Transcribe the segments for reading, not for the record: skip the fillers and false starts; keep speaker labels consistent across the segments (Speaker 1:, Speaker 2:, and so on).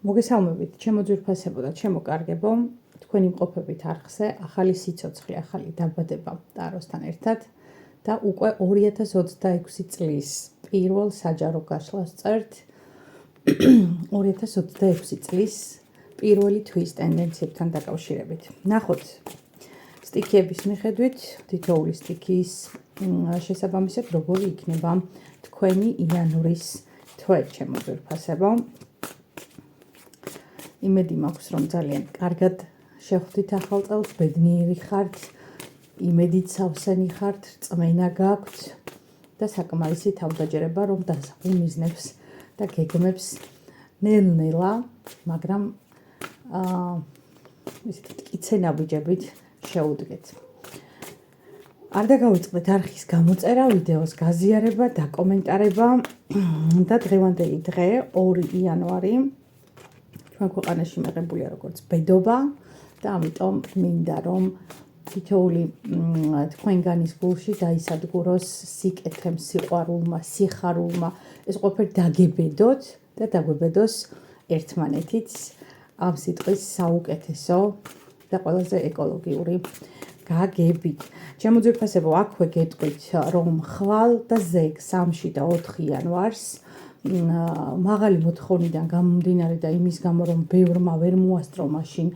Speaker 1: მოგესალმებით, ჩემო ძვირფასებო და ჩემო კარგებო, თქვენი მყოფებით არხზე, ახალი სიცოცხლე, ახალი დაბადება ტაროსთან ერთად და უკვე 2026 წლის პირველ საჯარო გაშლას წერთ 2026 წლის პირველი თვის ტენდენციებთან დაკავშირებით. ნახოთ სტიქიების მიხედვით, თითოეული სტიქიის შესაბამისად როგორი იქნება თქვენი იანვრის თვე, ჩემო ძვირფასებო. იმედი მაქვს, რომ ძალიან კარგად შეხვდით ახალ წელს, ბედნიერი ხართ, იმედით სავსენი ხართ, რწმენა გაქვთ და საკმარისი თავდაჯერება, რომ დასაბულ მიზნებს და გეგმებს ნელ-ნელა, მაგრამ მკიცე ნაბიჯებით შეუდგეთ. არ დაგავიწყდეთ არხის გამოწერა, ვიდეოს გაზიარება, დაკომენტარება და დღევანდელი დღე 2 იანვარი ჩვენ ქვეყანაში მიღებულია როგორც ბედობა და ამიტომ მინდა რომ თითოეული თქვენგანის გულში დაისადგუროს სიკეთემ, სიყვარულმა, სიხარულმა, ეს ყველაფერი დაგებედოთ და დაგვებედოს ერთმანეთიც ამ სიტყვის საუკეთესო და ყველაზე ეკოლოგიური გაგებით. ჩემო ძვირფასებო, აქვე გეტყვით რომ ხვალ და ზეგ 3 და 4 იანვარს მაღალი მოთხოვნიდან გამომდინარე და იმის გამო რომ ბევრმა ვერ მოასწრო მაშინ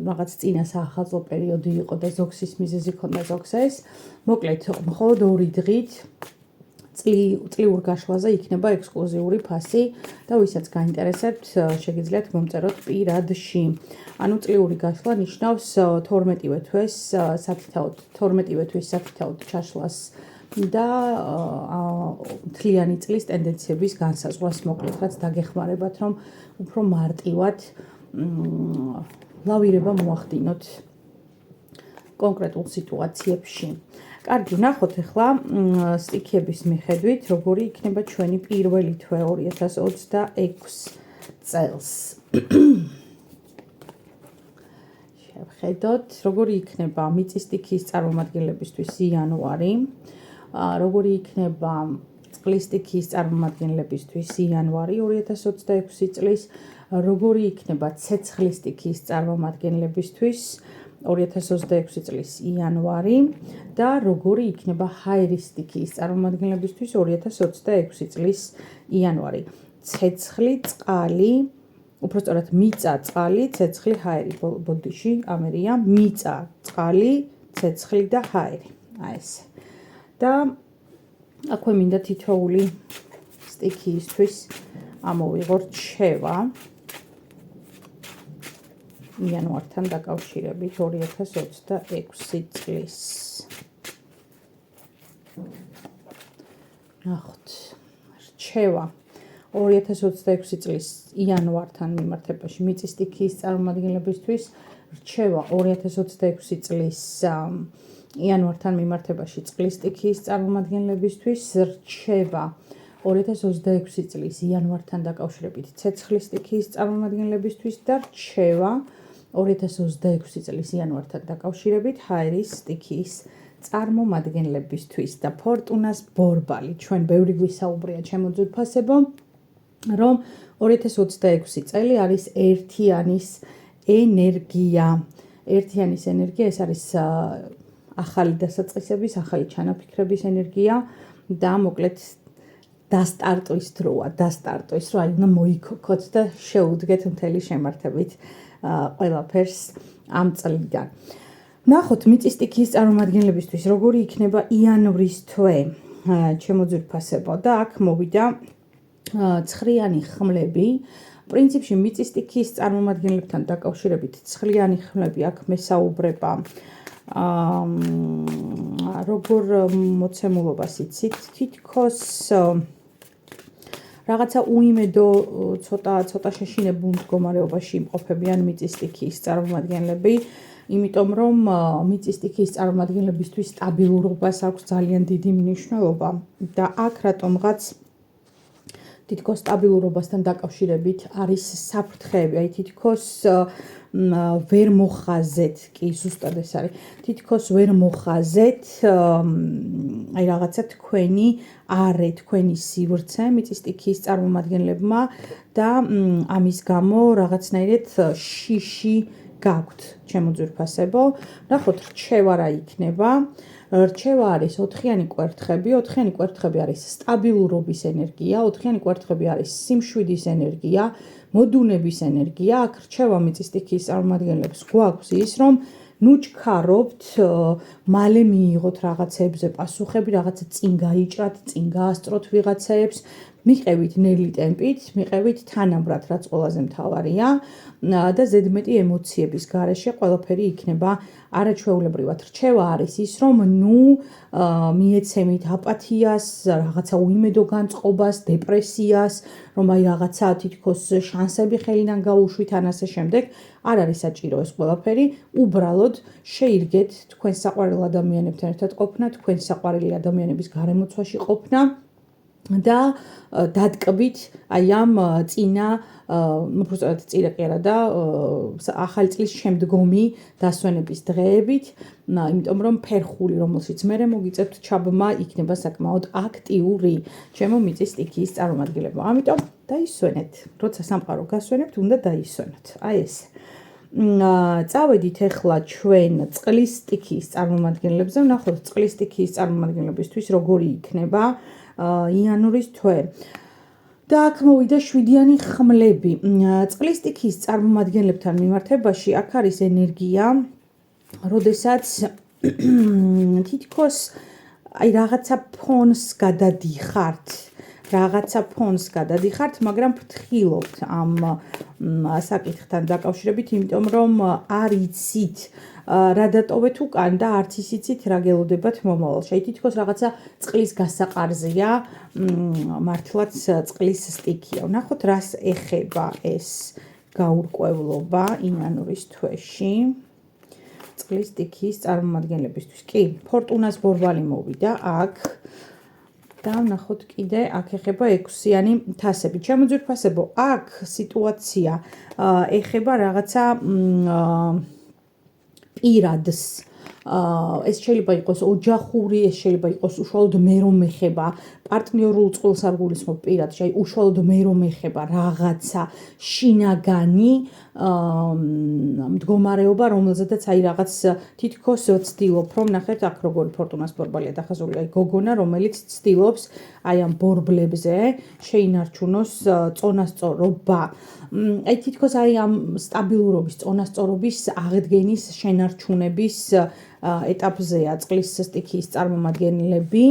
Speaker 1: რაღაც წინა საახალწლო პერიოდი იყო და ზოგსის მიზეზი ქონდა ზოგსეს. მოკლედ, მხოლოდ 2 დღით წლიურ გაშლაზე იქნება ექსკლუზიური ფასი და ვისაც გაინტერესებთ, შეგიძლიათ მომწეროთ პირადში. ანუ წლიური გაშლა ნიშნავს 12-ვე თვის საფრთხეოდ ჩაშლას და მთლიანი წლის ტენდენციების განსაზღვრას, მოკლედ, რაც დაგეხმარებათ, რომ უფრო მარტივად ლავირება მოახდინოთ კონკრეტულ სიტუაციებში. კარგი, ნახოთ ახლა სტიქიების მიხედვით, როგორი იქნება ჩვენი პირველი თვე 2026 წელს. შევხედოთ, როგორი იქნება მიწის სტიქიის წარმომადგენლებისთვის იანვარი, როგორი იქნება წყლის სტიქიის წარმომადგენლებისთვის იანვარი 2026 წლის, როგორი იქნება ცეცხლის სტიქიის წარმომადგენლებისთვის 2026 წლის იანვარი და როგორი იქნება ჰაერის სტიქიის წარმომადგენლებისთვის 2026 წლის იანვარი. ცეცხლი, წყალი, უпростоრად მიწა, წყალი, ცეცხლი, ჰაერი, ბოდიში, ამერია, მიწა, წყალი, ცეცხლი და ჰაერი. აი ეს. და აქვე მინდა თითოეული სტიქიისთვის ამოვიღო რჩევა იანვართან დაკავშირებით 2026 წლის. ნახოთ, რჩევა 2026 წლის იანვართან მიმართებაში მიწის სტიქიის წარმომადგენლებისთვის, რჩევა 2026 წლის იანვართან მიმართებაში წყლის სტიქიის წარმომადგენლებისთვის, რჩევა 2026 წლის იანვართან დაკავშირებით ცეცხლის სტიქიის წარმომადგენლებისთვის და რჩევა 2026 წლის იანვართან დაკავშირებით ჰაერის სტიქიის წარმომადგენლებისთვის და ფორტუნას ბორბალი. ჩვენ ბევრი გვისაუბრია, ჩემო ძვირფასებო, რომ 2026 წელი არის ერთიანის ენერგია. ერთიანის ენერგია, ეს არის ახალი დასაწყისების, ახალი ჩანაფიქრების ენერგია და მოკლედ დასტარტვის დროა, დასტარტვის დრო, აი მოიქოქოთ და შეუდგეთ მთელი შემართებით ყველაფერს ამ წლიდან. ნახოთ მიწის სტიქიის წარმომადგენლებისთვის, როგორი იქნება იანვრის თვე, ჩემო ძვირფასებო და აქ მოვიდა ცხრიანი ხმლები. პრინციპში მიწის სტიქიის წარმომადგენლებთან დაკავშირებით ცხრიანი ხმლები აქ მესაუბრება როგორ მოცემულობას იცით, თითქოს რაღაცა უიმედო ცოტა შეშინებულ მდგომარეობაში იმყოფებიან მიწის სტიქიის წარმომადგენლები, იმიტომ რომ მიწის სტიქიის წარმომადგენლებისთვის სტაბილურობას აქვს ძალიან დიდი მნიშვნელობა და აქ რატომღაც თითქოს სტაბილურობასთან დაკავშირებით არის საფრთხეები, აი თითქოს ვერ მოხაზეთ, კი ზუსტად ეს არის, თითქოს ვერ მოხაზეთ აი რაღაცა თქვენი არე, თქვენი სივრცე მიწის სტიქიის წარმომადგენლებმა და ამის გამო რაღაცნაირად შიში გაქვთ, ჩემო ძვირფასებო. ნახოთ, რჩევა რა იქნება. რჩევა არის 4-იანი კვერთხები, 4-იანი კვერთხები არის სტაბილურობის ენერგია, 4-იანი კვერთხები არის სიმშვიდის ენერგია, მოდუნების ენერგია. აქ რჩევა მიწის სტიქიის წარმომადგენლებს გვაქვს ის, რომ ნუ ჩქარობთ, მალე მიიღოთ რაღაცებზე პასუხები, რაღაცა წინ გაიჭრათ, წინ გაასწროთ ვიღაცაებს, მიყევით ნელი ტემპით, მიყევით თანაბრად, რაც ყველაზე მთავარია და ზედმეტი ემოციების გარეშე ყველაფერი იქნება არაჩვეულებრივად. რჩევა არის ის, რომ ნუ მიეცემით აპათიას, რაღაცა უიმედო განწყობას, დეპრესიას, რომ აი რაღაცა თითქოს შანსები ხელიდან გაუშვით ან ასე შემდეგ. არ არის საჭირო ეს ყველაფერი, უბრალოდ შეირგეთ თქვენ საყვარელ ადამიანებთან ერთად ყოფნა, თქვენ საყვარელი ადამიანების გარემოცვაში ყოფნა და დატკბით აი ამ წინა, უბრალოდ წინა კი არა და ახალი წლის შემდგომი დასვენების დღეებით, იმიტომ რომ ფერხული, რომელშიც მე მოგიწევთ ჩაბმა, იქნება საკმაოდ აქტიური ჩემო მიწის სტიქიის წარმომადგენლებმა. ამიტომ დაისვენეთ, როცა სამყარო გასვენებთ, უნდა დაისვენოთ. აი ეს. წავედით ახლა ჩვენ წყლის სტიქიის წარმომადგენლებზე, ვნახოთ წყლის სტიქიის წარმომადგენლებისთვის როგორი იქნება იანვრის თვე. და აქ მოვიდა 7-იანი ხმლები. წყლის სტიქიის წარმომადგენლებთან მიმართებაში აქ არის ენერგია, როდესაც თითქოს აი რაღაცა ფონს გადადიხართ, მაგრამ ფრთხილობთ ამ საკითხთან დაკავშირებით, იმიტომ რომ არ იცით რა დატოვეთ უკან და არც იცით რა გელოდებათ მომავალში. აი თითქოს რაღაცა წყლის გასაყარზეა, მართლაც წყლის სტიქია. ვნახოთ რას ეხება ეს გაურკვევლობა იანვრის თვეში წყლის სტიქიის წარმომადგენლებისთვის. კი, ფორტუნას ბორბალი მოვიდა აქ. და ვნახოთ კიდე აქ ეხება 6-იანი თასები. ჩემო ძვირფასებო, აქ სიტუაცია ეხება რაღაცა პირადს. ეს შეიძლება იყოს ოჯახური, ეს შეიძლება იყოს უშუალოდ მე რომ ეხება პარტნიორულ წყვილს არ გულისხმობ პირადს, აი უშუალოდ მე რომ ეხება რაღაცა შინაგანი მდგომარეობა, რომელზედაც აი რაღაც თითქოს ვცდილობ, რომ ნახეთ აქ როგორი ფორტუნას ბორბალია დახაზული, აი გოგონა, რომელიც ცდილობს აი ამ ბორბლებზე შეინარჩუნოს წონასწორობა. აი თითქოს აი ამ სტაბილურობის, წონასწორობის აღდგენის, შენარჩუნების ეტაპზეა წყლის სტიქიის წარმომადგენლები.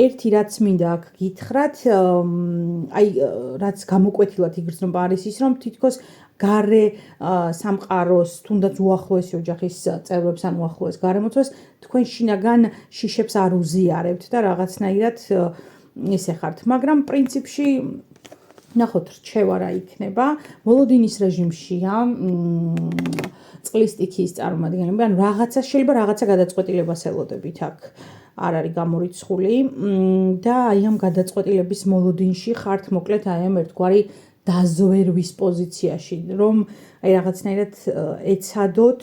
Speaker 1: ერთი რაც მინდა აქ გითხრათ, აი რაც გამოკვეთილად იგრძნობა არის ის, რომ თითქოს გარე სამყაროს, თუნდაც უახლოესი ოჯახის წევრებს ან უახლოეს გარემოცვას, თქვენ შინაგან შიშებს არ უზიარებთ და რაღაცნაირად ისე ხართ. მაგრამ პრინციპში ნახოთ რჩევა რა იქნება. მოლოდინის რეჟიმშია წყლის სტიქიის წარმომადგენლები, ან რაღაცა შეიძლება რაღაცა გადაწყვეტილებას ელოდებით აქ. არ არის გამორიცხული და აი ამ გადაწყვეტილების მოლოდინში ხართ მოკლედ აი ამ ერთგვარი დაზვერვის პოზიციაში, რომ აი რაღაცნაირად ეცადოთ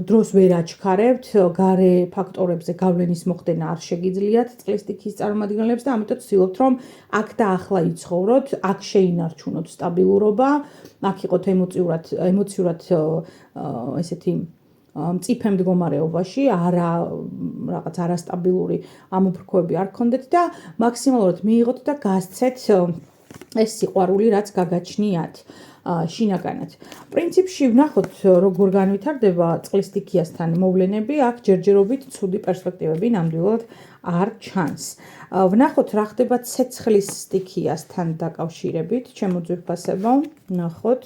Speaker 1: დროს ვერ აჩქარებთ, გარე ფაქტორებზე გავლენის მოხდენა არ შეგიძლიათ წყლის სტიქიის წარმომადგენლებს და ამიტომ ვცდილობთ, რომ აქ და ახლა იცხოვროთ, აქ შეინარჩუნოთ სტაბილურობა, აქ იყოთ ემოციურად ესეთი მწიფე მდგომარეობაში, რაღაც არასტაბილური ამოფრქვევები არ გქონდეთ და მაქსიმალურად მიიღოთ და გასცეთ ეს სიყვარული, რაც გაგაჩნიათ შინაგანად. პრინციპში ვნახოთ როგორ განვითარდება წყლის სტიქიასთან მოვლენები, აქ ჯერჯერობით ცუდი პერსპექტივები ნამდვილად არ ჩანს. ვნახოთ რა ხდება ცეცხლის სტიქიასთან დაკავშირებით, ჩემო ძვირფასებო, ვნახოთ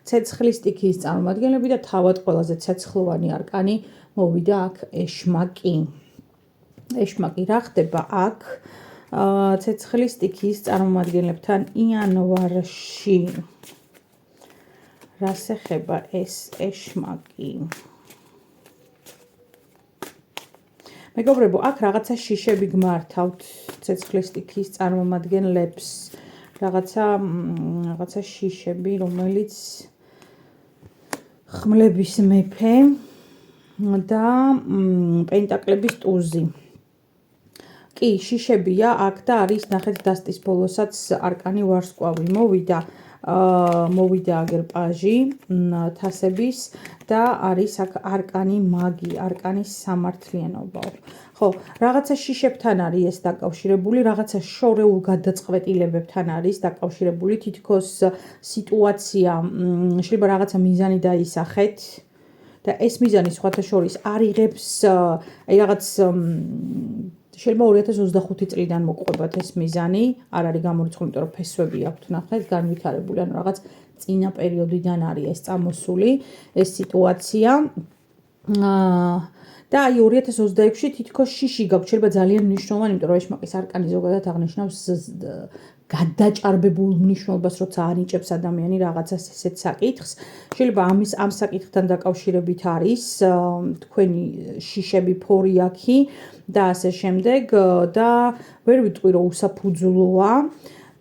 Speaker 1: ცეცხლის სტიქიის წარმომადგენლები და თავად ყველაზე ცეცხლოვანი არკანი მოვიდა აქ ეშმაკი. ეშმაკი რა ხდება აქ ცეცხლის სტიქიის წარმომადგენლებთან იანვარში. რას ეხება ეს ეშმაკი? მეგობრებო, აქ რაღაცა შიშები გმართავთ ცეცხლის სტიქიის წარმომადგენლებს. რაღაცა შიშები, რომელიც ხმლების მეფე და პენტაკლების ტუზი. კი, შიშებია აქ და არის ნახეთ დასტის ბოლოსაც არკანი ვარსკვლავი მოვიდა აგერ პაჟი თასების და არის აქ არკანი მაგი, არკანის სამართლიანობა. ხო, რაღაცა შიშებთან არის ეს დაკავშირებული, რაღაცა შორეულ გადაწყვეტილებებთან არის დაკავშირებული, თითქოს სიტუაცია, შეიძლება რაღაცა მიზანი დაისახეთ და ეს მიზანი სხვათა შორის არ იღებს რაღაც შეიძლება 2025 წლიდან მოყვებათ ეს მიზანი, არ არის გამორიცხული, იმიტომ რომ ფესვები აქვთ ნახეთ, განვითარებული, ანუ რაღაც წინა პერიოდიდან არის ეს წამოსული, ეს სიტუაცია. და აი 2026-ში თითქოს შიში გაქვთ, შეიძლება ძალიან მნიშვნელოვანი, იმიტომ რომ ეშმაკის არკანი ზოგადად აღნიშნავს გადაჭარბებულ მნიშვნელობას, როცა ანიჭებს ადამიანი რაღაცას ესეთ საკითხს. შეიძლება ამ საკითხთან დაკავშირებით არის თქვენი შიშები, ფორიაქი და ასე შემდეგ და ვერ ვიტყვი რომ უსაფუძვლოა,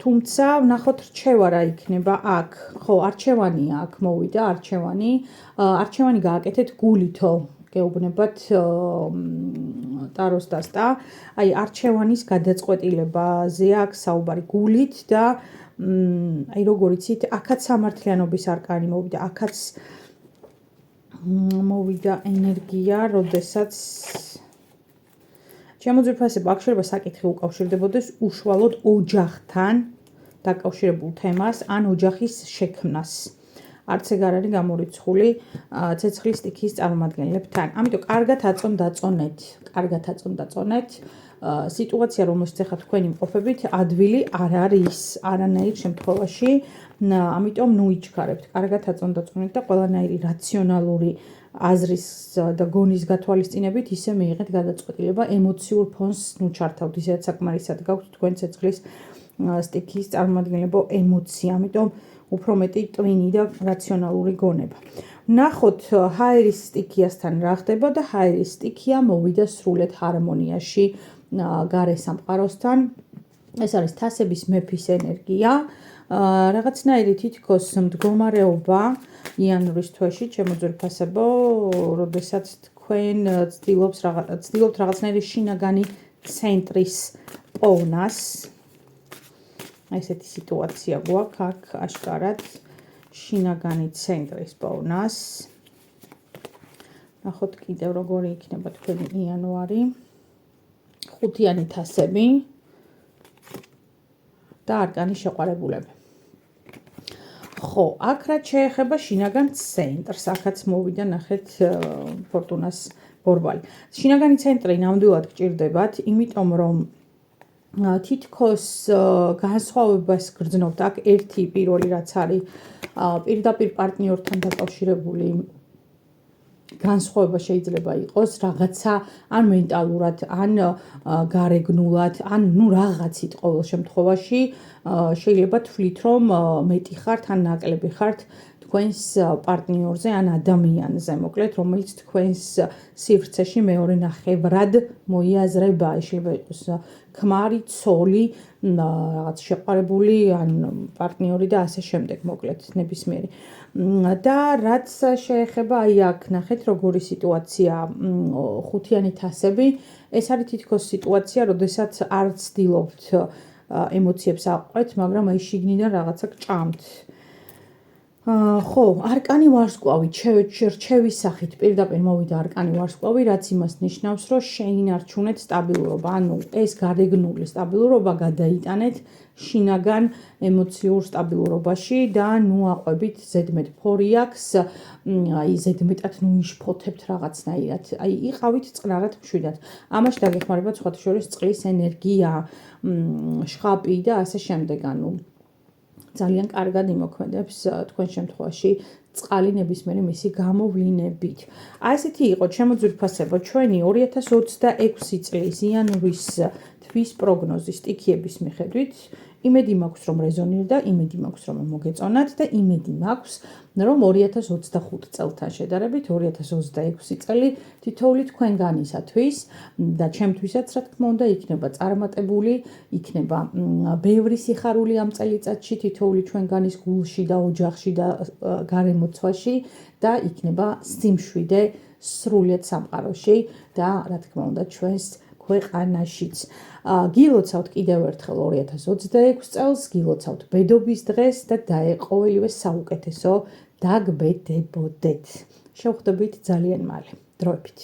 Speaker 1: თუმცა ვნახოთ რჩევა რა იქნება აქ. ხო, არჩევანია აქ მოვიდა, არჩევანი გააკეთეთ გულითო. გეუბნებათ ტაროს დასტა, აი არჩევანის გადაწყვეტილებაზე აქ საუბარი გულით და აი როგორ იცით, აქაც სამართლიანობის არკანი მოვიდა, აქაც მოვიდა ენერგია, როდესაც შემოძვირფასება აქ შეიძლება საკითხი უკავშირდებოდეს უშუალოდ ოჯახთან დაკავშირებულ თემას ან ოჯახის შექმნას. არც ეგ არ არის გამორიცხული ცეცხლის სტიქიის წარმომადგენლებთან. ამიტომ კარგად აწონ დაწონეთ. სიტუაცია, რომელშიც ახლა თქვენი მყოფებით, ადვილი არ არის არანაირ შემთხვევაში. ამიტომ ნუიჩქარებთ, კარგად აწონ დაწონეთ და ყველანაირი რაციონალური აზრის და გონის გათვალისწინებით ისე მიიღეთ გადაწყვეტილება, ემოციურ ფონს ჩართავთ, ისედაც საკმარისად გაქვთ თქვენ ცეცხლის სტიქიის წარმომადგენლებო ემოცია. ამიტომ უფრო მეტი ტვინი და რაციონალური გონება. ვნახოთ ჰაერის სტიქიასთან რა ხდება და ჰაერის სტიქია მოვიდა სრულად ჰარმონიაში გარე სამყაროსთან. ეს არის თასების მეფის ენერგია. რაღაცნაირი თითქოს მდგომარეობა იანვრის თვეში შემოძვირფასებო, როდესაც თქვენ ცდილობთ რაღაცნაირი შინაგანი ცენტრის პოვნას. ესეთი სიტუაცია გვაქვს აქ აშკარად შინაგანი ცენტრის პოვნას. ნახოთ კიდევ როგორი იქნება თქვენი იანვარი. ხუთიანი თასები და არკანის შეყვარებულები. ხო, აქ რაც შეეხება შინაგან ცენტრს, აქაც მოვიდა ნახეთ ფორტუნას ბორბალი. შინაგანი ცენტრი ნამდვილად გჭირდებათ, იმიტომ რომ თითქოს განსხვავებას გრძნობთ. აქ ერთი პირველი რაც არის პირდაპირ პარტნიორთან დაკავშირებული განსხვავება შეიძლება იყოს რაღაცა ან მენტალურად, ან გარეგნულად, ან რაღაცით ყოველ შემთხვევაში შეიძლება თვლით რომ მეტი ხართ ან ნაკლები ხართ თქვენს პარტნიორზე ან ადამიანზე, მოკლედ, რომელიც თქვენს სივრცეში მეორე ნახევრად მოიაზრება. შეიძლება იყოს ქმარი, ცოლი, რაღაც შეყვარებული ან პარტნიორი და ასე შემდეგ, მოკლედ, ნებისმიერი. და რაც შეეხება აი აქ ნახეთ როგორი სიტუაცია ხუთიანი თასები, ეს არის თითქოს სიტუაცია, როდესაც არ ცდილობთ ემოციებს აყვეთ, მაგრამ აი შიგნიდან რაღაცა გჭამთ. ხო, არკანი ვარსკვლავი, რჩევის სახით პირდაპირ მოვიდა არკანი ვარსკვლავი, რაც იმას ნიშნავს, რომ შეინარჩუნეთ სტაბილურობა, ანუ ეს გარეგნული სტაბილურობა გადაიტანეთ შინაგან ემოციურ სტაბილურობაში და ნუ აყვებით ზედმეტ ფორიაქს, აი ზედმეტად ნუ იშფოთებთ რაღაცნაირად, აი იყავით წყნარად მშვიდად. ამაში დაგეხმარება სხვათა შორის წყლის ენერგია, შხაპი და ასე შემდეგ, ანუ ძალიან კარგად იმოქმედებს თქვენ შემთხვევაში წყალი ნებისმიერი მისი გამოვლინებით. აი ესეთი იყო შემოძვირფასება ჩვენი 2026 წლის იანვრის თვის პროგნოზის სტიქიების მიხედვით. იმედი მაქვს, რომ რეზონირდა, იმედი მაქვს, რომ მოგეწონათ და იმედი მაქვს, რომ 2025 წელთან შედარებით 2026 წელი თითოეული თქვენგანისათვის და ჩემთვისაც, რა თქმა უნდა, იქნება წარმატებული, იქნება ბევრი სიხარული ამ წელიწადში თითოეული ჩვენგანის გულში და ოჯახში და გარემოცვაში და იქნება სიმშვიდე სრულიად სამყაროში და რა თქმა უნდა ჩვენს ქვეყანაშიც. გილოცავთ კიდევ ერთხელ 2026 წელს, გილოცავთ ბედობის დღეს და ყოველივე საუკეთესო დაგბედებოდეთ. შევხვდებით ძალიან მალე. დროებით.